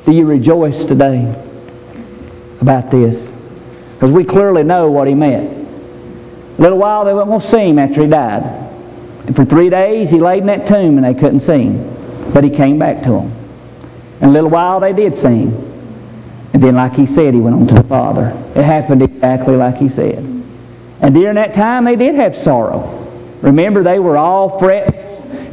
Do you rejoice today about this? Because we clearly know what he meant. A little while they weren't going to see him after he died. And for 3 days he laid in that tomb and they couldn't see him. But he came back to them. And a little while they did see him. And then like he said, he went on to the Father. It happened exactly like he said. And during that time they did have sorrow. Remember, they were all fretful.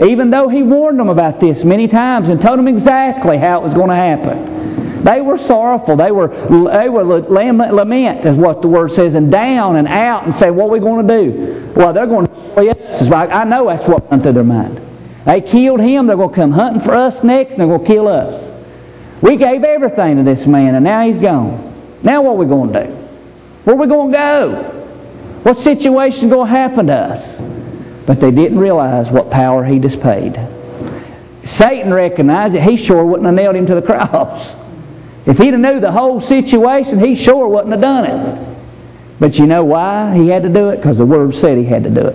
Even though he warned them about this many times and told them exactly how it was going to happen. They were sorrowful. They were lament, is what the Word says, and down and out and say, what are we going to do? Well, they're going to destroy us. I know that's what went through their mind. They killed him. They're going to come hunting for us next, and they're going to kill us. We gave everything to this man, and now he's gone. Now what are we going to do? Where are we going to go? What situation is going to happen to us? But they didn't realize what power he displayed. Satan recognized it. He sure wouldn't have nailed him to the cross. If he'd have knew the whole situation, he sure wouldn't have done it. But you know why he had to do it? Because the Word said he had to do it.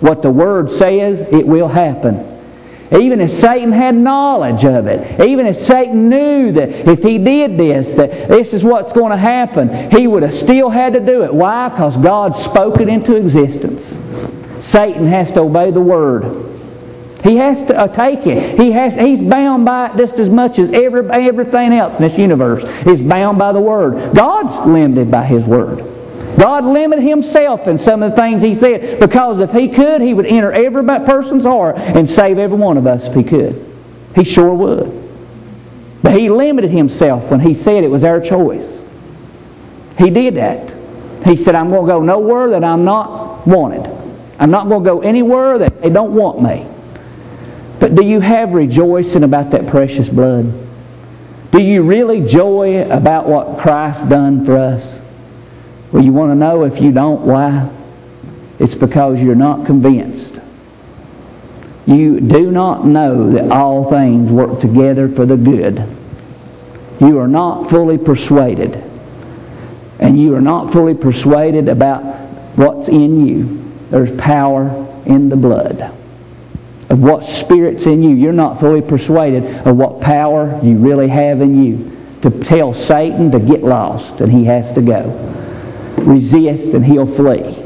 What the Word says, it will happen. Even if Satan had knowledge of it, even if Satan knew that if he did this, that this is what's going to happen, he would have still had to do it. Why? Because God spoke it into existence. Satan has to obey the Word. He has to take it. He's bound by it just as much as everything else in this universe is bound by the Word. God's limited by His Word. God limited Himself in some of the things He said, because if He could, He would enter every person's heart and save every one of us if He could. He sure would. But He limited Himself when He said it was our choice. He did that. He said, I'm going to go nowhere that I'm not wanted. I'm not going to go anywhere that they don't want me. But do you have rejoicing about that precious blood? Do you really joy about what Christ done for us? Well, you want to know if you don't, why? It's because you're not convinced. You do not know that all things work together for the good. You are not fully persuaded. And you are not fully persuaded about what's in you. There's power in the blood. Of what Spirit's in you. You're not fully persuaded of what power you really have in you. To tell Satan to get lost, and he has to go. Resist and he'll flee.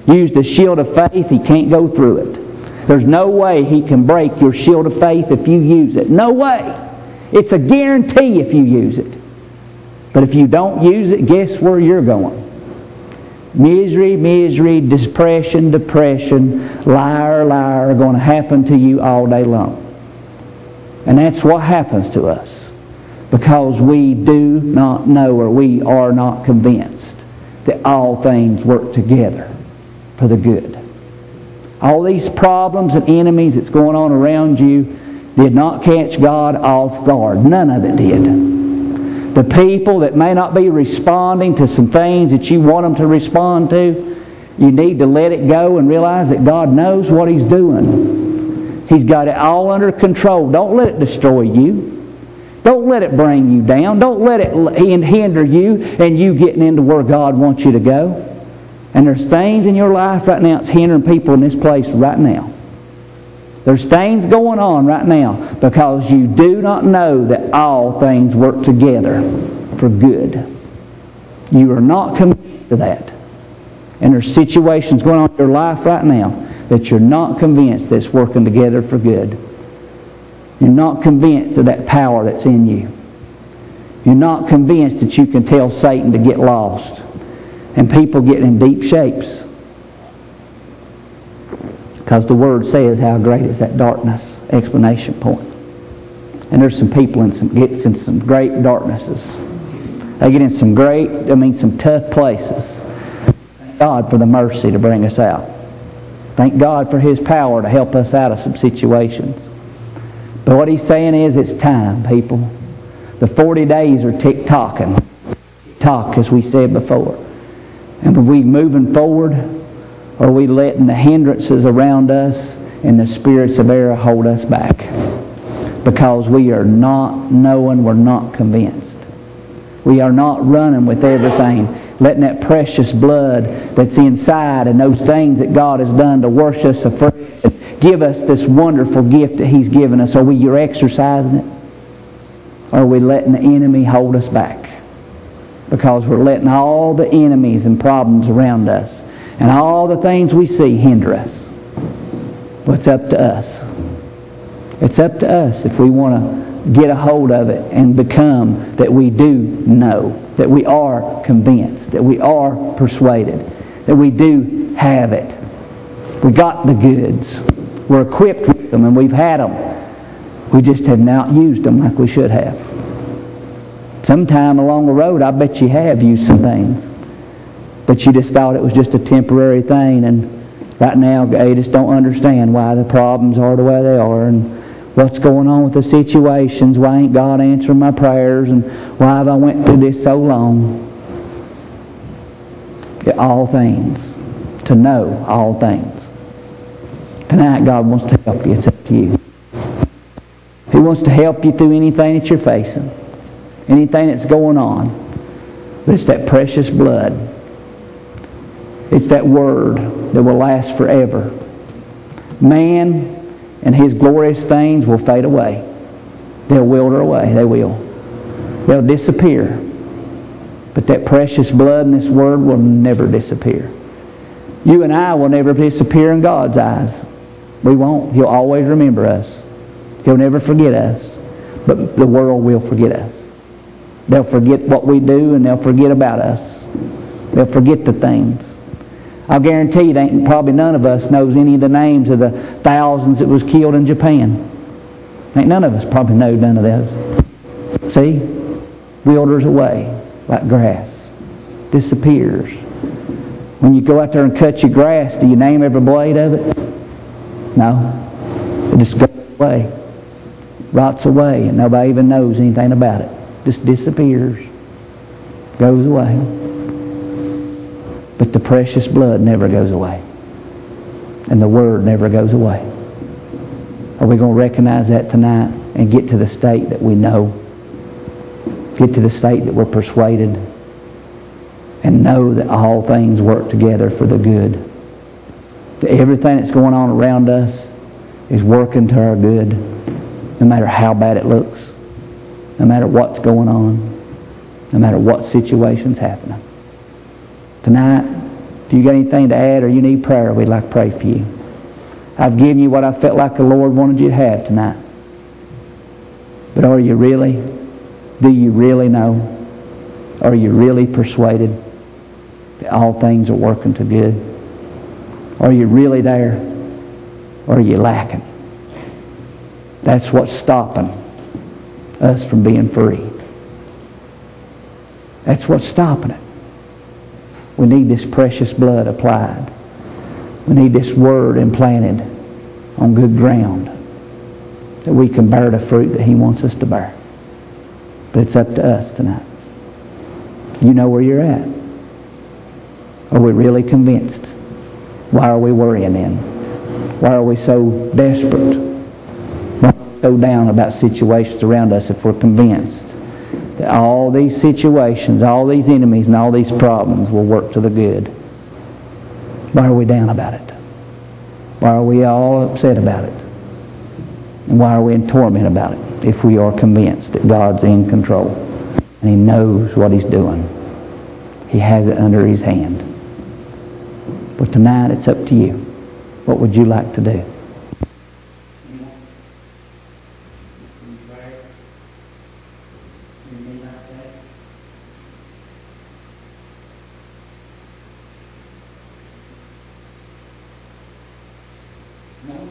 Use the shield of faith, he can't go through it. There's no way he can break your shield of faith if you use it. No way. It's a guarantee if you use it. But if you don't use it, guess where you're going? Misery, misery, depression, depression, liar, liar are going to happen to you all day long. And that's what happens to us. Because we do not know, or we are not convinced that all things work together for the good. All these problems and enemies that's going on around you did not catch God off guard. None of it did. The people that may not be responding to some things that you want them to respond to, you need to let it go and realize that God knows what He's doing. He's got it all under control. Don't let it destroy you. Don't let it bring you down. Don't let it hinder you and you getting into where God wants you to go. And there's things in your life right now that's hindering people in this place right now. There's things going on right now because you do not know that all things work together for good. You are not committed to that. And there's situations going on in your life right now that you're not convinced that it's working together for good. You're not convinced of that power that's in you. You're not convinced that you can tell Satan to get lost. And people get in deep shapes. Because the Word says how great is that darkness, explanation point. And there's some people gets in some great darknesses. They get in some tough places. Thank God for the mercy to bring us out. Thank God for His power to help us out of some situations. But what He's saying is it's time, people. The 40 days are tick-tocking. Tick-tock, as we said before. And are we moving forward? Or are we letting the hindrances around us and the spirits of error hold us back? Because we are not knowing, we're not convinced. We are not running with everything, letting that precious blood that's inside and those things that God has done to wash us afresh and give us this wonderful gift that He's given us. Are we exercising it? Or are we letting the enemy hold us back? Because we're letting all the enemies and problems around us and all the things we see hinder us. Well, it's up to us. It's up to us if we want to get a hold of it and become that we do know, that we are convinced, that we are persuaded, that we do have it. We got the goods. We're equipped with them and we've had them. We just have not used them like we should have. Sometime along the road, I bet you have used some things. But you just thought it was just a temporary thing. And right now, you just don't understand why the problems are the way they are. And what's going on with the situations. Why ain't God answering my prayers? And why have I went through this so long? All things. To know all things. Tonight, God wants to help you. It's up to you. He wants to help you through anything that you're facing. Anything that's going on. But it's that precious blood. It's that word that will last forever. Man and his glorious things will fade away. They'll wither away. They will. They'll disappear. But that precious blood and this word will never disappear. You and I will never disappear in God's eyes. We won't. He'll always remember us. He'll never forget us. But the world will forget us. They'll forget what we do and they'll forget about us. They'll forget the things. I'll guarantee you that probably none of us knows any of the names of the thousands that was killed in Japan. Ain't none of us probably know none of those. See? Withers away like grass. Disappears. When you go out there and cut your grass, do you name every blade of it? No. It just goes away. Rots away and nobody even knows anything about it. Just disappears. Goes away. But the precious blood never goes away. And the word never goes away. Are we going to recognize that tonight and get to the state that we know? Get to the state that we're persuaded and know that all things work together for the good. That everything that's going on around us is working to our good, no matter how bad it looks, no matter what's going on, no matter what situation's happening. Tonight, if you got anything to add or you need prayer, we'd like to pray for you. I've given you what I felt like the Lord wanted you to have tonight. But are you really? Do you really know? Are you really persuaded that all things are working to good? Are you really there? Or are you lacking? That's what's stopping us from being free. That's what's stopping it. We need this precious blood applied. We need this word implanted on good ground that we can bear the fruit that He wants us to bear. But it's up to us tonight. You know where you're at. Are we really convinced? Why are we worrying then? Why are we so desperate? Why are we so down about situations around us if we're convinced that all these situations, all these enemies, and all these problems will work to the good? Why are we down about it? Why are we all upset about it? And why are we in torment about it if we are convinced that God's in control and He knows what He's doing? He has it under His hand. But tonight it's up to you. What would you like to do? No.